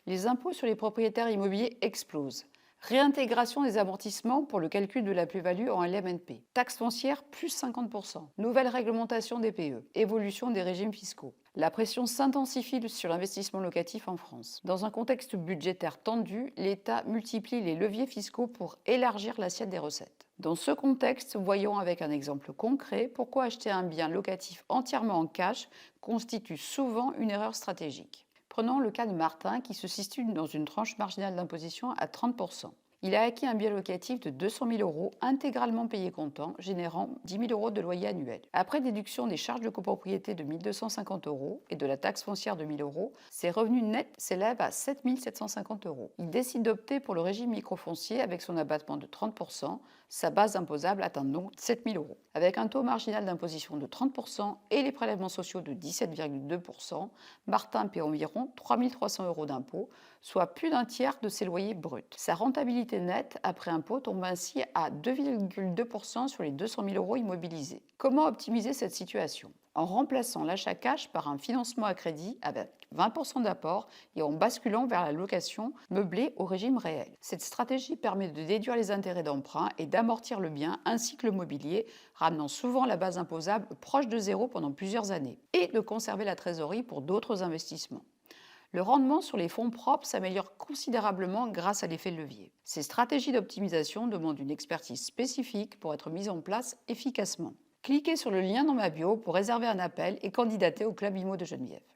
Les impôts sur les propriétaires immobiliers explosent. Réintégration des amortissements pour le calcul de la plus-value en LMNP. Taxe foncière plus 50%. Nouvelle réglementation des PE. Évolution des régimes fiscaux. La pression s'intensifie sur l'investissement locatif en France. Dans un contexte budgétaire tendu, l'État multiplie les leviers fiscaux pour élargir l'assiette des recettes. Dans ce contexte, voyons avec un exemple concret pourquoi acheter un bien locatif entièrement en cash constitue souvent une erreur stratégique. Prenons le cas de Martin qui se situe dans une tranche marginale d'imposition à 30%. Il a acquis un bien locatif de 200 000 euros intégralement payé comptant, générant 10 000 euros de loyer annuel. Après déduction des charges de copropriété de 1 250 euros et de la taxe foncière de 1 000 euros, ses revenus nets s'élèvent à 7 750 euros. Il décide d'opter pour le régime microfoncier avec son abattement de 30%. Sa base imposable atteint donc 7 000 euros. Avec un taux marginal d'imposition de 30% et les prélèvements sociaux de 17,2%, Martin paie environ 3 300 euros d'impôts, soit plus d'un tiers de ses loyers bruts. Sa rentabilité nette après impôt tombe ainsi à 2,2% sur les 200 000 euros immobilisés. Comment optimiser cette situation? En remplaçant l'achat cash par un financement à crédit avec 20% d'apport et en basculant vers la location meublée au régime réel. Cette stratégie permet de déduire les intérêts d'emprunt et d'amortir le bien ainsi que le mobilier, ramenant souvent la base imposable proche de zéro pendant plusieurs années, et de conserver la trésorerie pour d'autres investissements. Le rendement sur les fonds propres s'améliore considérablement grâce à l'effet de levier. Ces stratégies d'optimisation demandent une expertise spécifique pour être mises en place efficacement. Cliquez sur le lien dans ma bio pour réserver un appel et candidater au Club IMO de Geneviève.